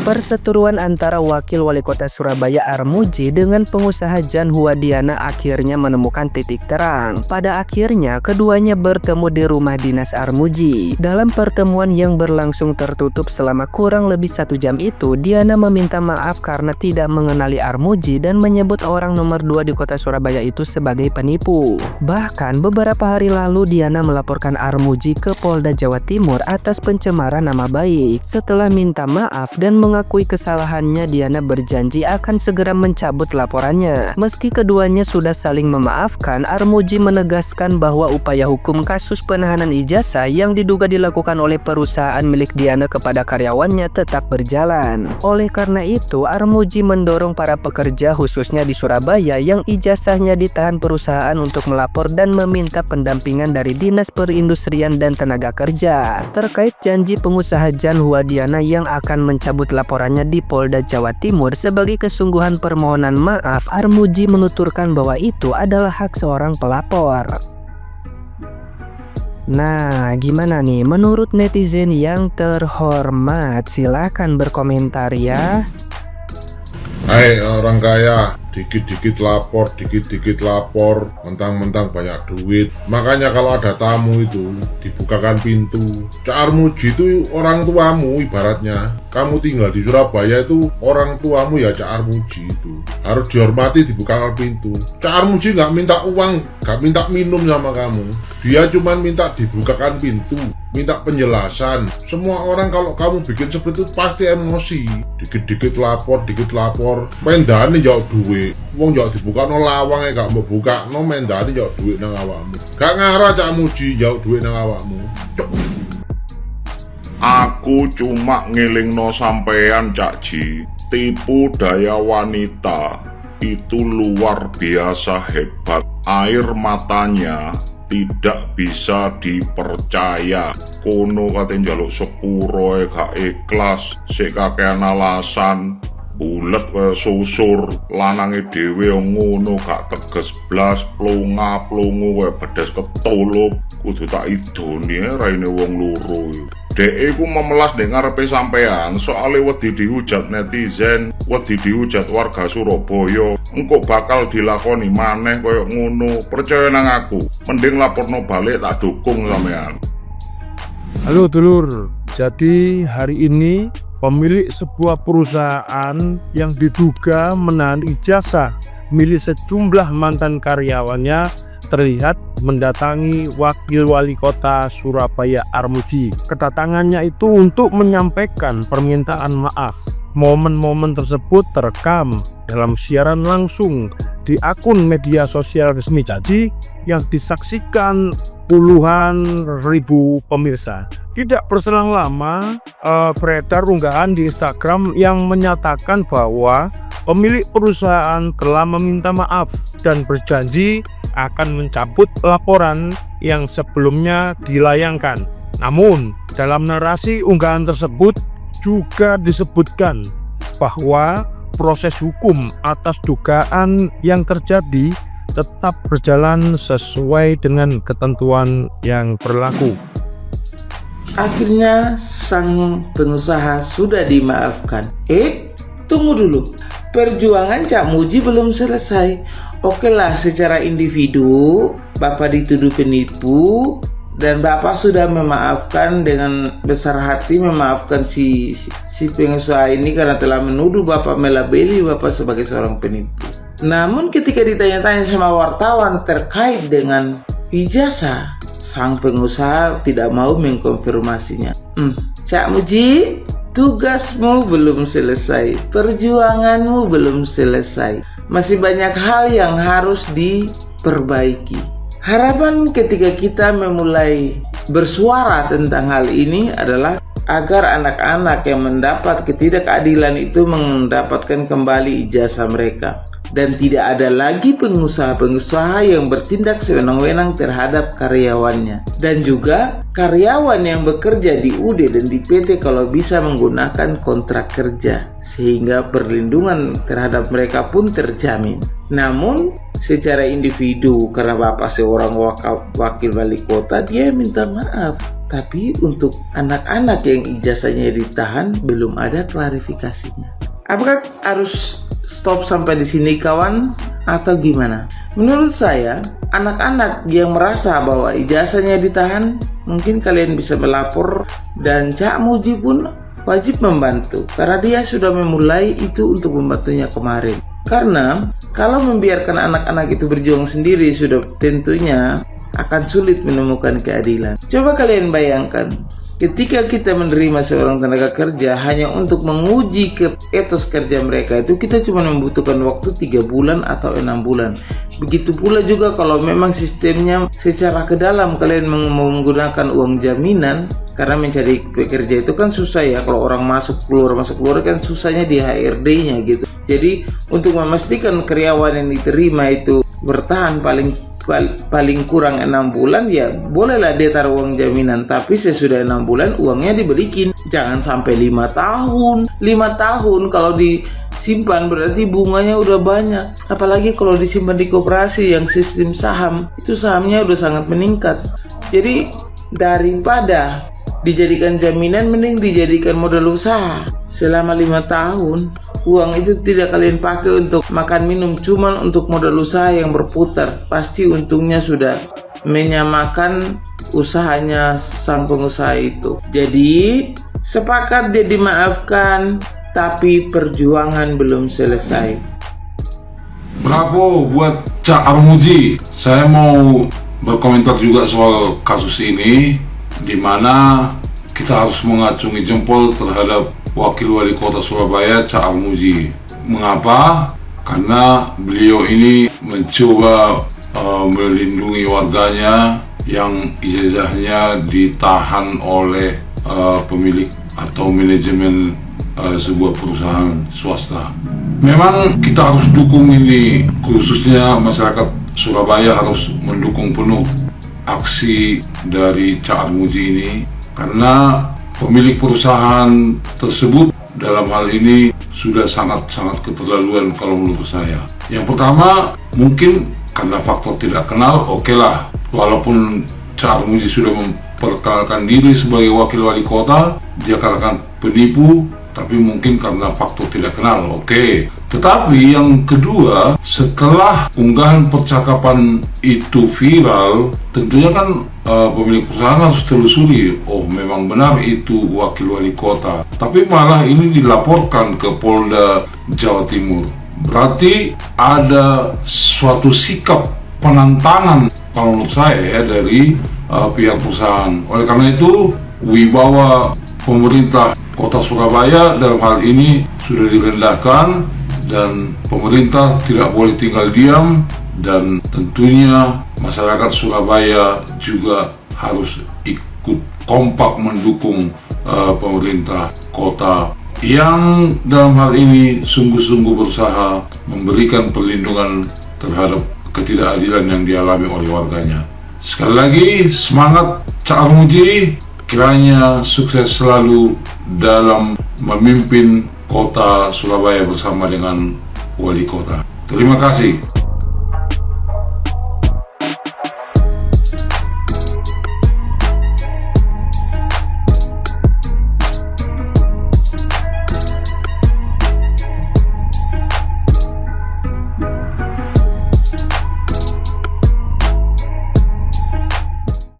Perseteruan antara Wakil Wali Kota Surabaya Armuji dengan pengusaha Jan Huwadiana akhirnya menemukan titik terang. Pada akhirnya, keduanya bertemu di rumah dinas Armuji. Dalam pertemuan yang berlangsung tertutup selama kurang lebih 1 jam itu, Diana meminta maaf karena tidak mengenali Armuji dan menyebut orang nomor 2 di kota Surabaya itu sebagai penipu. Bahkan beberapa hari lalu Diana melaporkan Armuji ke Polda Jawa Timur atas pencemaran nama baik. Setelah minta maaf dan mengakui kesalahannya, Diana berjanji akan segera mencabut laporannya. Meski keduanya sudah saling memaafkan, Armuji menegaskan bahwa upaya hukum kasus penahanan ijazah yang diduga dilakukan oleh perusahaan milik Diana kepada karyawannya tetap berjalan. Oleh karena itu, Armuji mendorong para pekerja khususnya di Surabaya yang ijazahnya ditahan perusahaan untuk melapor dan meminta pendampingan dari Dinas Perindustrian dan Tenaga Kerja terkait janji pengusaha Jan Huwadiana yang akan mencabut laporannya di Polda Jawa Timur. Sebagai kesungguhan permohonan maaf, Armuji menuturkan bahwa itu adalah hak seorang pelapor. Nah, gimana nih menurut netizen yang terhormat? Silahkan berkomentar ya. Hai orang kaya, dikit-dikit lapor, mentang-mentang banyak duit. Makanya kalau ada tamu itu, dibukakan pintu. Cak Armuji itu orang tuamu ibaratnya. Kamu tinggal di Surabaya itu, orang tuamu ya Cak Armuji itu. Harus dihormati, dibukakan pintu. Cak Armuji nggak minta uang, nggak minta minum sama kamu. Dia cuma minta dibukakan pintu, minta penjelasan. Semua orang kalau kamu bikin seperti itu pasti emosi. Dikit-dikit lapor, mendane jauh duit. Wong jauh dibuka no lawang gak mau buka no mendane jauh duit nang awakmu. Gak ngarah Cak Armuji jauh duit nang awakmu. Aku cuma ngelingno sampean Cak Ji. Tipu daya wanita itu luar biasa hebat. Air matanya tidak bisa dipercaya. Kono kate njaluk sepuro gak ikhlas, sik kakean alasan. Bulet kaya susur, lanange dhewe ngono gak teges blas, plunga-plungu kaya bedes ketulup. Kudu tak idoni raine wong loro. Dek iku memelas ning ngarepe sampean soale wedi dihujat netizen, wedi dihujat warga Surabaya. Engko bakal dilakoni maneh kaya ngono. Percaya nang aku, mending laporno balik, tak dukung sampean. Halo dulur, jadi hari ini pemilik sebuah perusahaan yang diduga menahan ijazah milik sejumlah mantan karyawannya terlihat mendatangi Wakil Wali Kota Surabaya Armuji. Kedatangannya itu untuk menyampaikan permintaan maaf. Momen-momen tersebut terekam dalam siaran langsung di akun media sosial resmi Caci yang disaksikan puluhan ribu pemirsa. Tidak berselang lama beredar unggahan di Instagram yang menyatakan bahwa pemilik perusahaan telah meminta maaf dan berjanji akan mencabut laporan yang sebelumnya dilayangkan. Namun, dalam narasi unggahan tersebut juga disebutkan bahwa proses hukum atas dugaan yang terjadi tetap berjalan sesuai dengan ketentuan yang berlaku. Akhirnya sang pengusaha sudah dimaafkan. Tunggu dulu. Perjuangan Cak Muji belum selesai. Oke lah, secara individu Bapak dituduh penipu dan Bapak sudah memaafkan dengan besar hati, memaafkan si pengusaha ini karena telah menuduh Bapak melabeli Bapak sebagai seorang penipu. Namun ketika ditanya-tanya sama wartawan terkait dengan ijazah, sang pengusaha tidak mau mengkonfirmasinya. Cak Muji, tugasmu belum selesai, perjuanganmu belum selesai. Masih banyak hal yang harus diperbaiki. Harapan ketika kita memulai bersuara tentang hal ini adalah agar anak-anak yang mendapat ketidakadilan itu mendapatkan kembali ijazah mereka. Dan tidak ada lagi pengusaha-pengusaha yang bertindak sewenang-wenang terhadap karyawannya. Dan juga karyawan yang bekerja di UD dan di PT kalau bisa menggunakan kontrak kerja, sehingga perlindungan terhadap mereka pun terjamin. Namun secara individu, karena Bapak seorang wakil wali kota, dia minta maaf. Tapi untuk anak-anak yang ijazahnya ditahan belum ada klarifikasinya. Apakah harus stop sampai di sini kawan atau gimana? Menurut saya, anak-anak yang merasa bahwa ijazahnya ditahan, mungkin kalian bisa melapor dan Cak Muji pun wajib membantu karena dia sudah memulai itu untuk membantunya kemarin. Karena kalau membiarkan anak-anak itu berjuang sendiri sudah tentunya akan sulit menemukan keadilan. Coba kalian bayangkan, ketika kita menerima seorang tenaga kerja hanya untuk menguji ke etos kerja mereka itu, kita cuma membutuhkan waktu 3 bulan atau 6 bulan. Begitu pula juga kalau memang sistemnya secara ke dalam kalian menggunakan uang jaminan, karena mencari pekerja itu kan susah ya. Kalau orang masuk keluar kan susahnya di HRD-nya gitu. Jadi untuk memastikan karyawan yang diterima itu bertahan paling kurang 6 bulan, ya bolehlah dia taruh uang jaminan, tapi sesudah 6 bulan uangnya dibalikin. Jangan sampai 5 tahun. 5 tahun kalau disimpan berarti bunganya udah banyak. Apalagi kalau disimpan di koperasi yang sistem saham, itu sahamnya udah sangat meningkat. Jadi daripada dijadikan jaminan, mending dijadikan modal usaha selama 5 tahun. Uang itu tidak kalian pakai untuk makan minum, cuman untuk modal usaha yang berputar. Pasti untungnya sudah menyamakan usahanya sang pengusaha itu. Jadi sepakat dia dimaafkan, tapi perjuangan belum selesai. Bravo buat Cak Armuji. Saya mau berkomentar juga soal kasus ini, di mana kita harus mengacungi jempol terhadap Wakil Wali Kota Surabaya, Cak Armuji. Mengapa? Karena beliau ini mencoba melindungi warganya yang ijazahnya ditahan oleh pemilik atau manajemen sebuah perusahaan swasta. Memang kita harus dukung ini, khususnya masyarakat Surabaya harus mendukung penuh aksi dari Cak Armuji ini, karena pemilik perusahaan tersebut dalam hal ini sudah sangat-sangat keterlaluan kalau menurut saya. Yang pertama, mungkin karena faktor tidak kenal, oke lah. Walaupun Cak Armuji sudah memperkenalkan diri sebagai wakil wali kota, dia katakan penipu, tapi mungkin karena faktor tidak kenal, oke. Tetapi yang kedua, setelah unggahan percakapan itu viral, tentunya kan pemilik perusahaan harus telusuri, oh memang benar itu wakil wali kota. Tapi malah ini dilaporkan ke Polda Jawa Timur. Berarti ada suatu sikap penantangan kalau menurut saya dari pihak perusahaan. Oleh karena itu, wibawa pemerintah Kota Surabaya dalam hal ini sudah direndahkan, dan pemerintah tidak boleh tinggal diam, dan tentunya masyarakat Surabaya juga harus ikut kompak mendukung pemerintah kota yang dalam hal ini sungguh-sungguh berusaha memberikan perlindungan terhadap ketidakadilan yang dialami oleh warganya. Sekali lagi, semangat Cak Armuji, kiranya sukses selalu dalam memimpin kota Surabaya bersama dengan wali kota. Terima kasih.